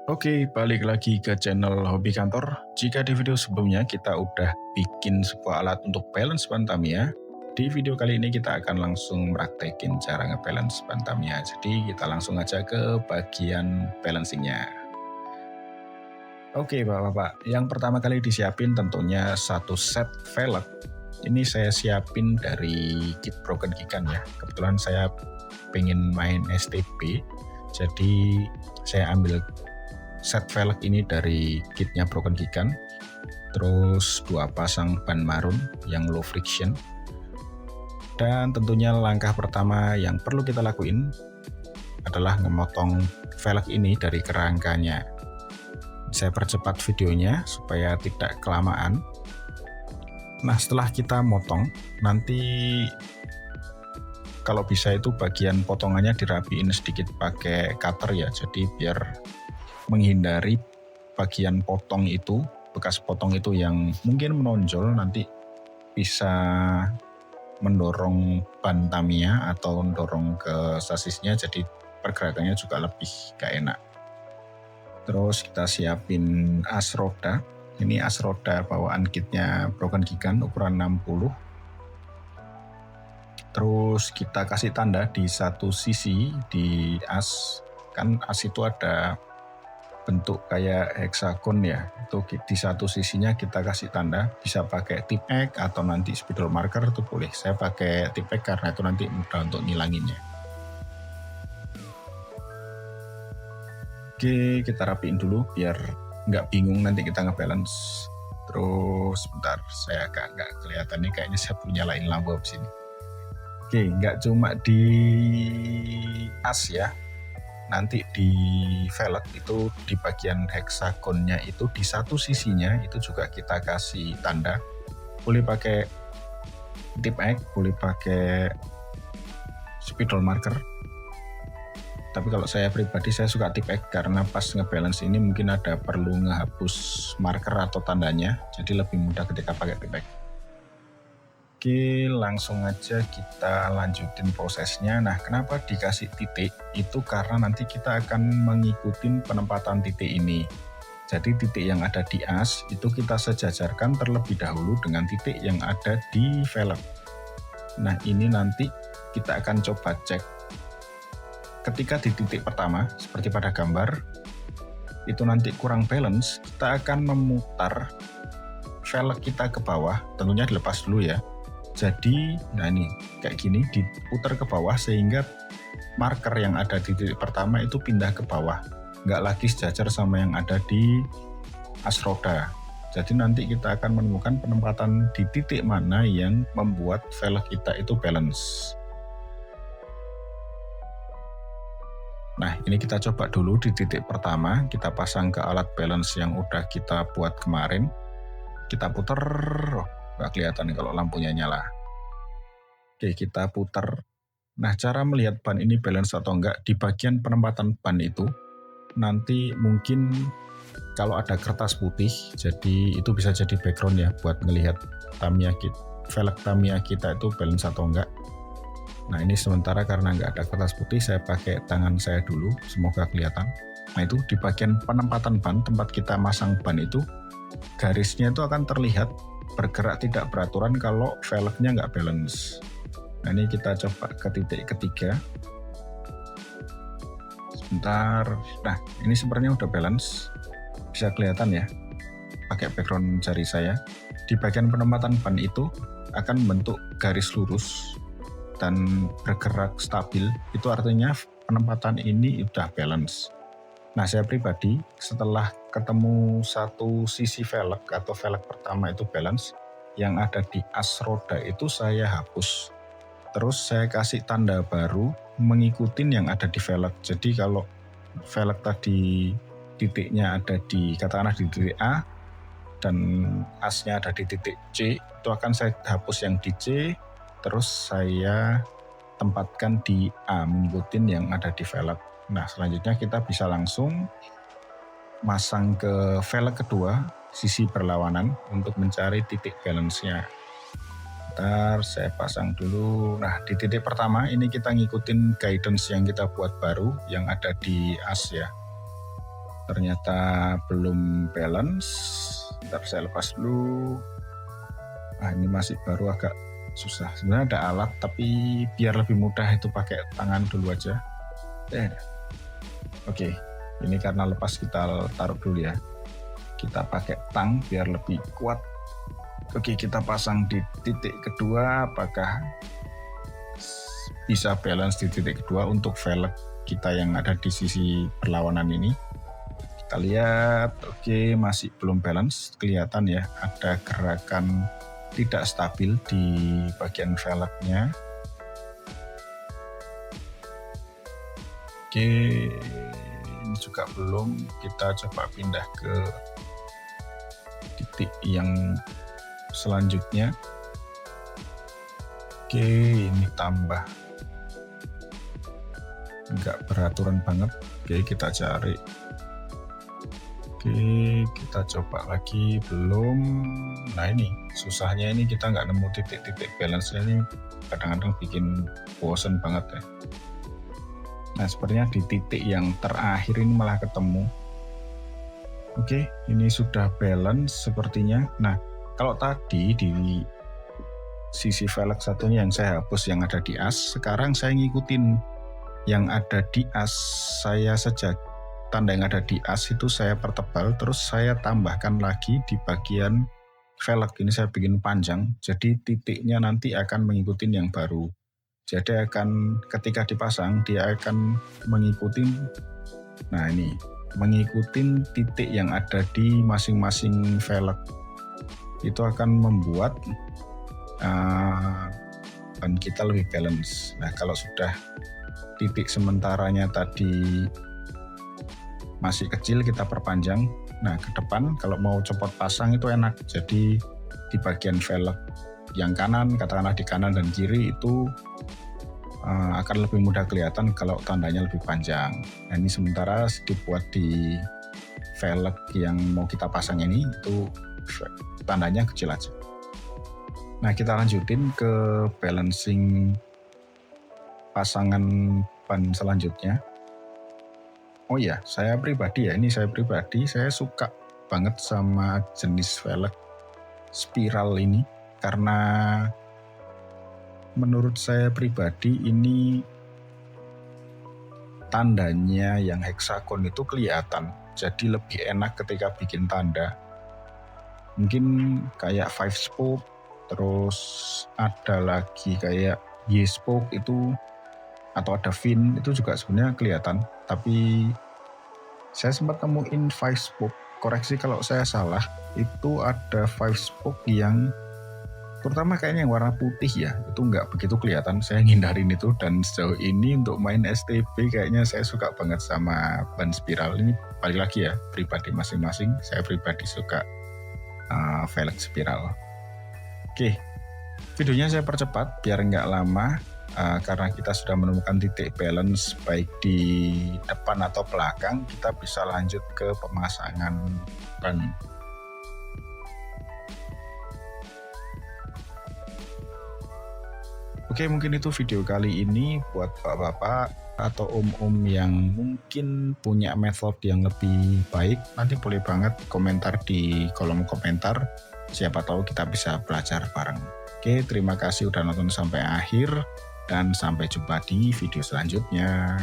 Oke, balik lagi ke channel Hobi Kantor. Jika di video sebelumnya kita udah bikin sebuah alat untuk balance ban Tamiya, di video kali ini kita akan langsung praktekin cara ngebalance ban Tamiya. Jadi kita langsung aja ke bagian balancingnya. Oke Bapak-Bapak, yang pertama kali disiapin tentunya satu set velg. Ini saya siapin dari kit Broken Gigan ya. Kebetulan saya pengen main STB, jadi saya ambil set velg ini dari kitnya Broken Gigan, terus 2 pasang ban marun yang low friction. Dan tentunya langkah pertama yang perlu kita lakuin adalah memotong velg ini dari kerangkanya. Saya percepat videonya supaya tidak kelamaan. Nah, setelah kita motong, nanti kalau bisa itu bagian potongannya dirapiin sedikit pakai cutter ya, jadi biar menghindari bagian potong itu, bekas potong itu yang mungkin menonjol nanti bisa mendorong ban Tamiya atau mendorong ke sasisnya, jadi pergerakannya juga lebih gak enak. Terus kita siapin as roda. Ini as roda bawaan kitnya Broken Gigan ukuran 60. Terus kita kasih tanda di satu sisi di as, kan as itu ada bentuk kayak heksagon ya, itu di satu sisinya kita kasih tanda, bisa pakai tip X atau nanti spidol marker itu boleh. Saya pakai tip X karena itu nanti mudah untuk ngilanginnya. Oke, kita rapiin dulu biar nggak bingung nanti kita ngebalance. Terus bentar, saya agak nggak kelihatan nih, kayaknya saya punya nyalain lampu di sini. Oke, nggak cuma di as ya, nanti di velg itu di bagian heksagonnya itu di satu sisinya itu juga kita kasih tanda. Boleh pakai tip X, boleh pakai spidol marker. Tapi kalau saya pribadi saya suka tip X karena pas ngebalance ini mungkin ada perlu ngehapus marker atau tandanya, jadi lebih mudah ketika pakai tip X. Oke, langsung aja kita lanjutin prosesnya. Nah, kenapa dikasih titik? Itu karena nanti kita akan mengikuti penempatan titik ini. Jadi titik yang ada di as itu kita sejajarkan terlebih dahulu dengan titik yang ada di velg. Nah, ini nanti kita akan coba cek. Ketika di titik pertama, seperti pada gambar, itu nanti kurang balance, kita akan memutar velg kita ke bawah, tentunya dilepas dulu ya. Jadi, nah ini kayak gini, diputar ke bawah sehingga marker yang ada di titik pertama itu pindah ke bawah, nggak lagi sejajar sama yang ada di as roda. Jadi nanti kita akan menemukan penempatan di titik mana yang membuat velg kita itu balance. Nah, ini kita coba dulu di titik pertama, kita pasang ke alat balance yang udah kita buat kemarin. Kita puter, oh, nggak kelihatan nih kalau lampunya nyala. Oke, kita puter. Nah, cara melihat ban ini balance atau enggak, di bagian penempatan ban itu, nanti mungkin kalau ada kertas putih, jadi itu bisa jadi background ya, buat ngelihat Tamiya kita, velg Tamiya kita itu balance atau enggak. Nah, ini sementara karena nggak ada kertas putih, saya pakai tangan saya dulu, semoga kelihatan. Nah, itu di bagian penempatan ban, tempat kita masang ban itu, garisnya itu akan terlihat bergerak tidak beraturan kalau velgnya nggak balance. Nah, ini kita coba ke titik ketiga. Sebentar, nah ini sebenarnya udah balance, bisa kelihatan ya, pakai background jari saya. Di bagian penempatan ban itu akan membentuk garis lurus dan bergerak stabil, itu artinya penempatan ini udah balance. Nah, saya pribadi setelah ketemu satu sisi velg atau velg pertama itu balance, yang ada di as roda itu saya hapus. Terus saya kasih tanda baru mengikuti yang ada di velg. Jadi kalau velg tadi titiknya ada di, katakanlah di titik A, dan asnya ada di titik C, itu akan saya hapus yang di C, terus saya tempatkan di A, mengikuti yang ada di velg. Nah, selanjutnya kita bisa langsung masang ke velg kedua, sisi berlawanan, untuk mencari titik balance-nya. Bentar, saya pasang dulu. Nah, di titik pertama ini kita ngikutin guidance yang kita buat baru, yang ada di as ya. ternyata belum balance. Ntar saya lepas dulu. Ini masih baru agak susah. Sebenarnya ada alat, tapi biar lebih mudah itu pakai tangan dulu aja. Oke, ini karena lepas kita taruh dulu ya. Kita pakai tang biar lebih kuat. Oke, kita pasang di titik kedua. Apakah bisa balance di titik kedua untuk velg kita yang ada di sisi berlawanan ini? Kita lihat, oke, masih belum balance. Kelihatan ya, ada gerakan tidak stabil di bagian velgnya. Oke, ini juga belum. Kita coba pindah ke titik yang selanjutnya. Oke, ini tambah nggak beraturan banget. Oke, kita cari. Oke, kita coba lagi, belum. Nah ini susahnya, ini kita nggak nemu titik-titik balance-nya, ini kadang-kadang bikin bosen banget ya. Nah sepertinya di titik yang terakhir ini malah ketemu. Oke, ini sudah balance sepertinya. Nah kalau tadi di sisi velg satunya yang saya hapus yang ada di as, sekarang saya ngikutin yang ada di as. Saya sejak tanda yang ada di as itu saya pertebal, terus saya tambahkan lagi di bagian velg. Ini saya bikin panjang, jadi titiknya nanti akan mengikuti yang baru. Jadi akan ketika dipasang dia akan mengikuti, nah ini mengikuti titik yang ada di masing-masing velg. Itu akan membuat ban kita lebih balance. Nah kalau sudah titik sementaranya tadi masih kecil, kita perpanjang. Nah ke depan kalau mau copot pasang itu enak, jadi di bagian velg yang kanan, katakanlah di kanan dan kiri itu akan lebih mudah kelihatan kalau tandanya lebih panjang. Nah ini sementara dibuat di velg yang mau kita pasang ini, itu tandanya kecil aja. Nah kita lanjutin ke balancing pasangan ban selanjutnya. Oh ya, saya pribadi saya suka banget sama jenis velg spiral ini, karena menurut saya pribadi ini tandanya yang heksagon itu kelihatan, jadi lebih enak ketika bikin tanda. Mungkin kayak 5 spoke, terus ada lagi kayak Y spoke itu, atau ada fin itu juga sebenarnya kelihatan, tapi saya sempat temuin 5 spoke, koreksi kalau saya salah, itu ada 5 spoke yang terutama kayaknya yang warna putih ya, itu nggak begitu kelihatan, saya ngindarin itu. Dan sejauh ini untuk main STB kayaknya saya suka banget sama ban spiral ini. Balik lagi ya, pribadi masing-masing, saya pribadi suka velg spiral. Oke, videonya saya percepat biar nggak lama, karena kita sudah menemukan titik balance baik di depan atau belakang, kita bisa lanjut ke pemasangan ban. Oke, mungkin itu video kali ini buat bapak-bapak atau om-om yang mungkin punya method yang lebih baik. Nanti boleh banget komentar di kolom komentar, siapa tahu kita bisa belajar bareng. Oke, terima kasih udah nonton sampai akhir. Dan sampai jumpa di video selanjutnya.